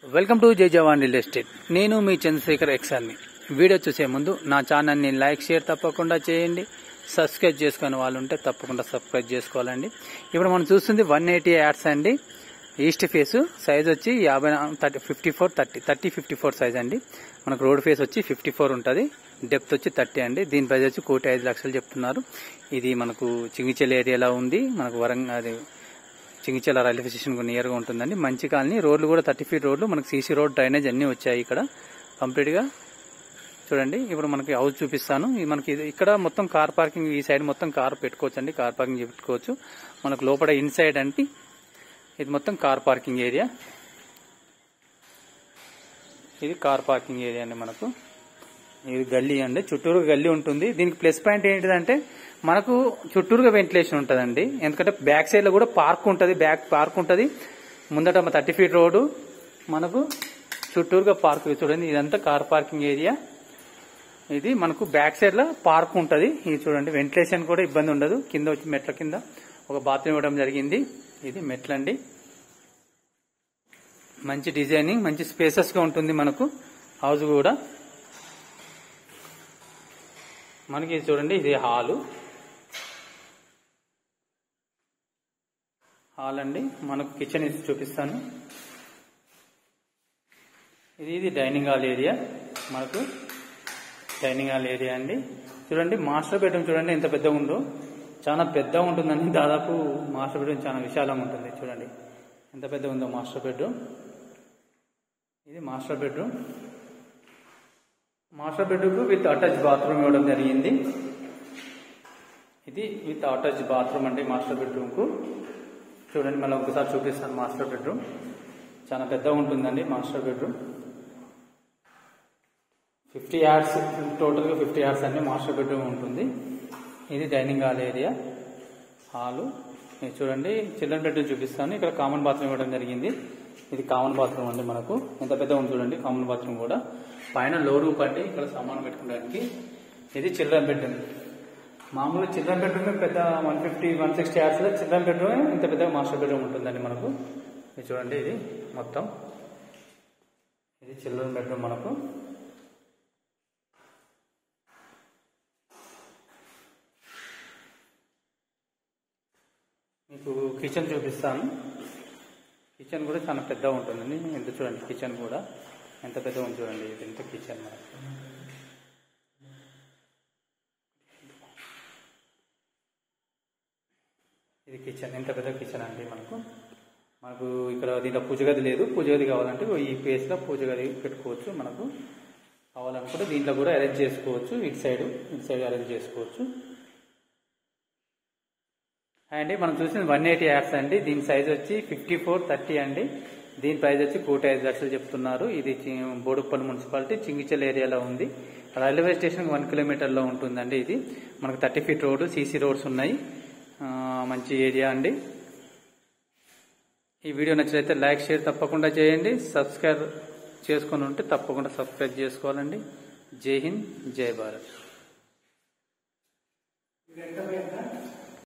Welcome to జై జవాన్ real estate. నేను మీ Chandrasekhar ఎక్సార్ని. Video చూసే ముందు నా ఛానల్ని లైక్ షేర్ తప్పకుండా చేయండి. సబ్స్క్రైబ్ చేసుకునే వాళ్ళు ఉంటే తప్పకుండా సబ్స్క్రైబ్ చేసుకోవాలండి. ఇప్పుడు మనం చూస్తుంది 180 యాడ్స్ అండి. ఈస్ట్ ఫేస్ సైజ్ వచ్చి 54 సైజ్ అండి. మనకు రోడ్ ఫేస్ వచ్చి 54 ఉంటుంది. డెప్త్ వచ్చి 30 అండి. దీని ప్రైస్ వచ్చి 1,05,00,000 చెప్తున్నారు. ఇది మనకు చింగిచెల్ ఏరియాలో ఉంది. మనకు వరంగల్ చింగిచెల రైల్వే స్టేషన్ నియర్గా ఉంటుందండి. మంచి కాలనీ. రోడ్లు కూడా 30 ఫీట్ రోడ్లు, మనకు సీసీ రోడ్, డ్రైనేజ్ అన్ని వచ్చాయి ఇక్కడ కంప్లీట్ గా. చూడండి ఇప్పుడు మనకి హౌస్ చూపిస్తాను. మనకి ఇక్కడ మొత్తం కార్ పార్కింగ్, ఈ సైడ్ మొత్తం కార్ పెట్టుకోవచ్చు అండి. కార్ పార్కింగ్ పెట్టుకోవచ్చు. మనకు లోపల ఇన్సైడ్ అంటే ఇది మొత్తం కార్ పార్కింగ్ ఏరియా. ఇది కార్ పార్కింగ్ ఏరియా అండి. మనకు ఇది గల్లీ అండి, చుట్టూరు గల్లీ ఉంటుంది. దీనికి ప్లస్ పాయింట్ ఏంటిదంటే మనకు చుట్టూరుగా వెంటిలేషన్ ఉంటుందండి. ఎందుకంటే బ్యాక్ సైడ్ లో కూడా పార్క్ ఉంటుంది, బ్యాక్ పార్క్ ఉంటుంది. ముందట 30 ఫీట్ రోడ్డు, మనకు చుట్టూరుగా పార్క్. చూడండి ఇదంతా కార్ పార్కింగ్ ఏరియా. ఇది మనకు బ్యాక్ సైడ్ లో పార్క్ ఉంటుంది. ఇది చూడండి వెంటిలేషన్ కూడా ఇబ్బంది ఉండదు. కింద వచ్చి మెట్ల కింద ఒక బాత్రూమ్ ఇవ్వడం జరిగింది. ఇది మెట్లండి. మంచి డిజైనింగ్, మంచి స్పేసెస్ గా ఉంటుంది మనకు హౌస్ కూడా. మనకి చూడండి ఇది హాల్ అండి. మనకు కిచెన్ చూపిస్తాను. ఇది డైనింగ్ హాల్ ఏరియా. మనకు డైనింగ్ హాల్ ఏరియా అండి. చూడండి మాస్టర్ బెడ్రూమ్ చూడండి ఎంత పెద్దగా ఉందో. చాలా పెద్దగా ఉంటుందండి. దాదాపు మాస్టర్ బెడ్రూమ్ చాలా విశాలంగా ఉంటుంది. చూడండి ఎంత పెద్దగా ఉందో మాస్టర్ బెడ్రూమ్. ఇది master bedroom. Master bedroom with attach bathroom ఇవ్వడం జరిగింది. ఇది విత్ అటాచ్ బాత్రూమ్ అండి మాస్టర్ బెడ్రూమ్ కు. చూడండి మళ్ళీ ఒకసారి చూపిస్తాను. మాస్టర్ బెడ్రూమ్ చాలా పెద్దగా ఉంటుందండి. మాస్టర్ బెడ్రూమ్ 50 యార్డ్స్, టోటల్గా 50 యార్డ్స్ అండి మాస్టర్ బెడ్రూమ్ ఉంటుంది. ఇది డైనింగ్ హాల్ ఏరియా. హాలు చూడండి. చిల్డ్రన్ బెడ్రూమ్ చూపిస్తాను. ఇక్కడ కామన్ బాత్రూమ్ ఇవ్వడం జరిగింది. ఇది కామన్ బాత్రూమ్ అండి. మనకు ఎంత పెద్దగా ఉంది చూడండి. కామన్ బాత్రూమ్ కూడా పైన లో రూప్ అండి, ఇక్కడ సామాన్ పెట్టుకోవడానికి. ఇది చిల్డ్రన్ బెడ్రూమ్. మామూలుగా చిల్డ్రన్ బెడ్రూమ్ పెద్ద 150-160 యార్డ్స్ లో చిల్డ్రన్ బెడ్రూమ్ ఇంత పెద్దగా మాస్టర్ బెడ్రూమ్ ఉంటుందండి మనకు. ఇది చూడండి ఇది మొత్తం. ఇది చిల్డ్రన్ బెడ్రూమ్ మనకు. మీకు కిచెన్ చూపిస్తాను. కిచెన్ కూడా చాలా పెద్దగా ఉంటుందండి. ఎంత చూడండి కిచెన్ కూడా ఎంత పెద్దగా ఉంది చూడండి. ఇది ఎంత కిచెన్ మనకు. ఇది కిచెన్ ఎంత పెద్ద కిచెన్ అండి మనకు. ఇక్కడ దీంట్లో పూజ గది లేదు. పూజ గది కావాలంటే ఈ ప్లేస్ లో పూజ గది పెట్టుకోవచ్చు. మనకు కావాలనుకుంటే దీంట్లో కూడా అరేంజ్ చేసుకోవచ్చు. ఇటు సైడ్ అరేంజ్ చేసుకోవచ్చు అండి. మనం చూసిన 180 యార్డ్స్ అండి. దీని సైజ్ వచ్చి 54-30 అండి. దీని ప్రైస్ వచ్చి 1,05,00,000 చెప్తున్నారు. ఇది బోడుప్పల్ మున్సిపాలిటీ చింగిచెల్ ఏరియాలో ఉంది. రైల్వే స్టేషన్ 1 కిలోమీటర్లో ఉంటుందండి. ఇది మనకు 30 ఫీట్ రోడ్డు, సీసీ రోడ్స్ ఉన్నాయి. మంచి ఏరియా అండి. ఈ వీడియో నచ్చినట్లయితే లైక్ షేర్ తప్పకుండా చేయండి. సబ్స్క్రైబ్ చేసుకుని ఉంటే తప్పకుండా సబ్స్క్రైబ్ చేసుకోవాలండి. జై హింద్, జై భారత్.